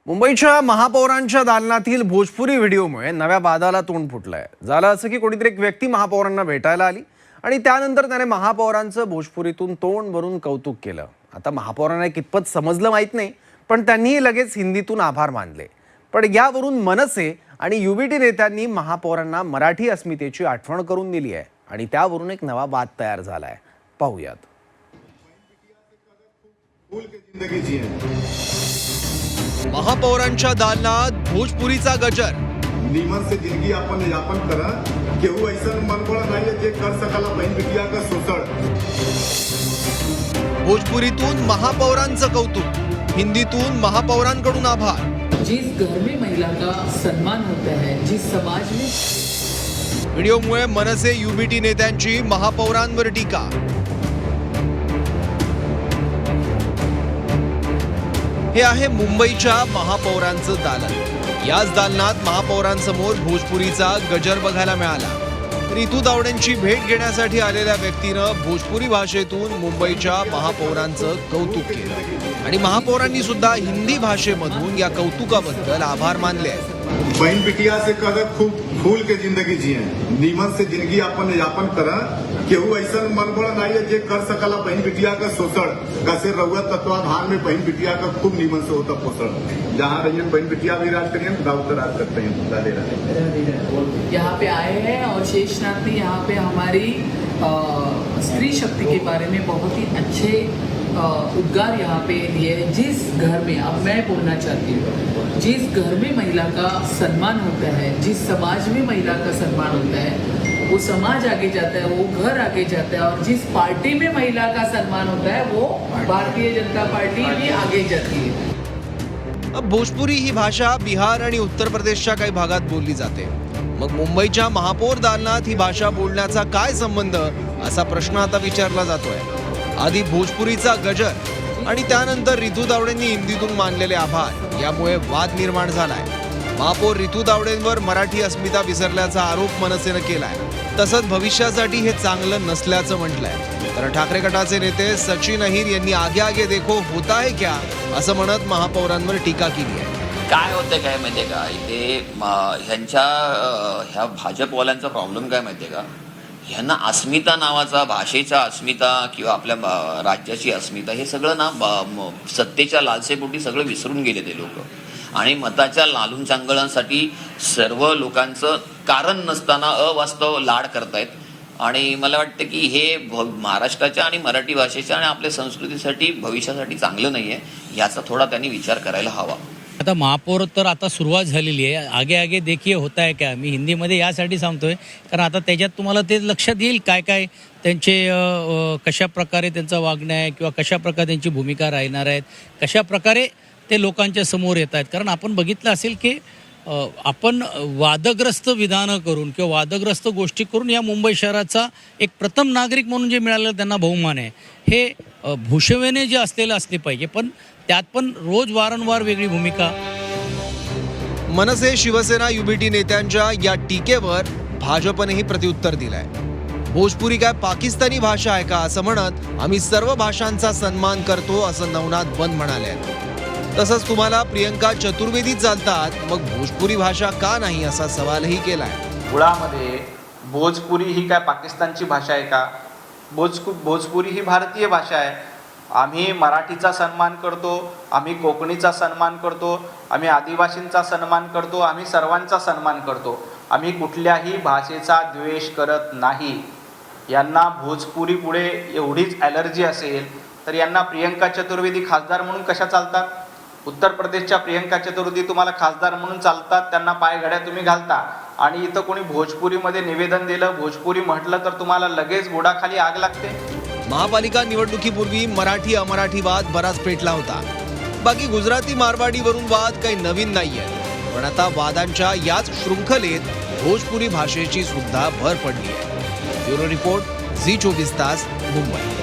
मुंबईच्या महापौरांच्या दालनातील भोजपुरी व्हिडिओमुळे नव्या वादाला तोंड फुटलंय। झालं असं की कोणीतरी एक व्यक्ती महापौरांना भेटायला आली आणि त्यानंतर त्याने महापौरांचं भोजपुरीतून तोंड भरून कौतुक केलं। आता महापौरांना कितपत समजलं माहित नाही, पण त्यांनीही लगेच हिंदीतून आभार मानले। पण यावरून मनसे आणि युबीटी नेत्यांनी महापौरांना मराठी अस्मितेची आठवण करून दिली आहे आणि त्यावरून एक नवा वाद तयार झालाय। पाहूयात। महापौरांच्या दालनात भोजपुरीचा गजर। नीमन से जिंदगी अपन यापन करा, केहू ऐसा मनबळ नाही जे कर सकाला बहीण बिटिया का शोषण। भोजपुरीतून महापौरांचं कौतुक, हिंदीतून महापौरांकडून आभार। जिस घर में महिला का सम्मान होता है, जिस समाज में व्हिडिओमुळे मनसे युबीटी नेत्यांची महापौरांवर टीका। हे आहे मुंबईच्या महापौरांचं दालन। याच दालनात महापौरांसमोर भोजपुरीचा गजर बघायला मिळाला। रितू दावडेंची भेट घेण्यासाठी आलेल्या व्यक्तीनं भोजपुरी भाषेतून मुंबईच्या महापौरांचं कौतुक केलं आणि महापौरांनी सुद्धा हिंदी भाषेमधून या कौतुकाबद्दल आभार मानले। बहन बिटिया से कदर खूब फूल के जिंदगी जिए, नीमन से जिंदगी अपन यापन करा, केहू ऐसा मनबळ नाही जे कर सकाला बहन बिटिया का शोषण। कैसे रउआ तत्वाधान में बहन बिटिया का खूब नीमन से होता पोषण। जहाँ रहियन बहन बिटिया भी राज करियन, खुदा उत्तर राज करते हैं। राधे राधे। यहाँ पे आए हैं और शेषनाथ ने यहाँ पे हमारी स्त्री शक्ति के बारे में बहुत ही अच्छे उद्गार यहाँ पे लिए। जिस घर में, अब मैं बोलना चाहती हूँ, जिस घर में महिला का सम्मान होता है, जिस समाज में महिला का सम्मान होता है, वो समाज आगे जाता है, वो घर आगे जाता है। और जिस पार्टी में महिला का सम्मान होता है, वो भारतीय जनता पार्टी भी आगे जाती है। अब भोजपुरी ही भाषा बिहार आणि उत्तर प्रदेशच्या काही भागात बोलली जाते, मग मुंबईच्या महापौर दालनात ही भाषा बोलण्याचा काय संबंध, असा प्रश्न आता विचारला जातोय। आधी भोजपुरीचा गजर आणि त्यानंतर रितू दावडेंनी हिंदीतून मानलेले आभार यामुळे वाद निर्माण झालाय। महापौर रितू दावडेंवर मराठी अस्मिता विसरल्याचा आरोप मनसेनं केलाय। तसंच भविष्यासाठी हे चांगलं नसल्याचं म्हटलंय। तर ठाकरे गटाचे नेते सचिन अहिर यांनी आगे आगे देखो होता है क्या असं म्हणत महापौरांवर टीका केली आहे। काय होतं काय माहितीये का, इथे ह्या भाजपवाल्यांचा प्रॉब्लेम काय माहितीये का, ह्यांना अस्मिता नावाचा, भाषेचा अस्मिता किंवा आपल्या राज्याची अस्मिता, हे सगळं ना सत्तेच्या लालसेपोटी सगळं विसरून गेले ते लोक आणि मताच्या लालून चांगळांसाठी सर्व लोकांचं कारण नसताना अवास्तव लाड करतायत। आणि मला वाटतं की हे महाराष्ट्राच्या आणि मराठी भाषेच्या आणि आपल्या संस्कृतीसाठी भविष्यासाठी चांगलं नाही आहे। याचा थोडा त्यांनी विचार करायला हवा। आता महापौर तर आता सुरुवात झालेली आहे, आगे आगे देखिए होता है क्या। मी हिंदीमध्ये यासाठी सांगतोय कारण आता त्याच्यात तुम्हाला ते लक्षात येईल काय काय त्यांचे कशा प्रकारे त्यांचं वागणं आहे किंवा कशा प्रकारे त्यांची भूमिका राहणार आहेत, कशा प्रकारे ते लोकांच्या समोर येत आहेत। कारण आपण बघितलं असेल की आपण वादग्रस्त विधानं करून किंवा वादग्रस्त गोष्टी करून या मुंबई शहराचा एक प्रथम नागरिक म्हणून जे मिळालेलं त्यांना बहुमान आहे, हे भूषवेने जे असलेलं असले पाहिजे, पण त्यात पण रोज वारंवार वेगळी भूमिका। मनसे शिवसेना युबीटी नेत्यांच्या या टीकेवर भाजपनेही प्रत्युत्तर दिलंय। भोजपुरी काय पाकिस्तानी भाषा आहे का असं म्हणत आम्ही सर्व भाषांचा सन्मान करतो असं नवनाथ बंद म्हणाले। तसंच तुम्हाला प्रियंका चतुर्वेदी चालतात, मग भोजपुरी भाषा का नाही असा सवालही केलाय। मुळामध्ये भोजपुरी ही काय पाकिस्तानची भाषा आहे का? भोजपुरी ही भारतीय भाषा आहे। आम्ही मराठीचा सन्मान करतो, आम्ही कोकणीचा सन्मान करतो, आम्ही आदिवासींचा सन्मान करतो, आम्ही सर्वांचा सन्मान करतो। आम्ही कुठल्याही भाषेचा द्वेष करत नाही। यांना भोजपुरी पुढे एवढीच ॲलर्जी असेल तर यांना प्रियंका चतुर्वेदी खासदार म्हणून कशा चालतात? उत्तर प्रदेशच्या प्रियंका चतुर्वेदी तुम्हाला खासदार म्हणून चालतात, त्यांना पायघड्या तुम्ही घालता। आणि इथं कोणी भोजपुरीमध्ये निवेदन दिलं, भोजपुरी म्हटलं तर तुम्हाला लगेच बुडाखाली आग लागते। महापालिका निवडणुकीपूर्वी मराठी अमराठी वाद बराच पेटला होता। बाकी गुजराती मारवाडीवरून वाद काही नवीन नाहीये, पण आता वादांच्या याच शृंखलेत भोजपुरी भाषेची सुद्धा भर पडली आहे। ब्युरो रिपोर्ट, झी 24 तास, मुंबई।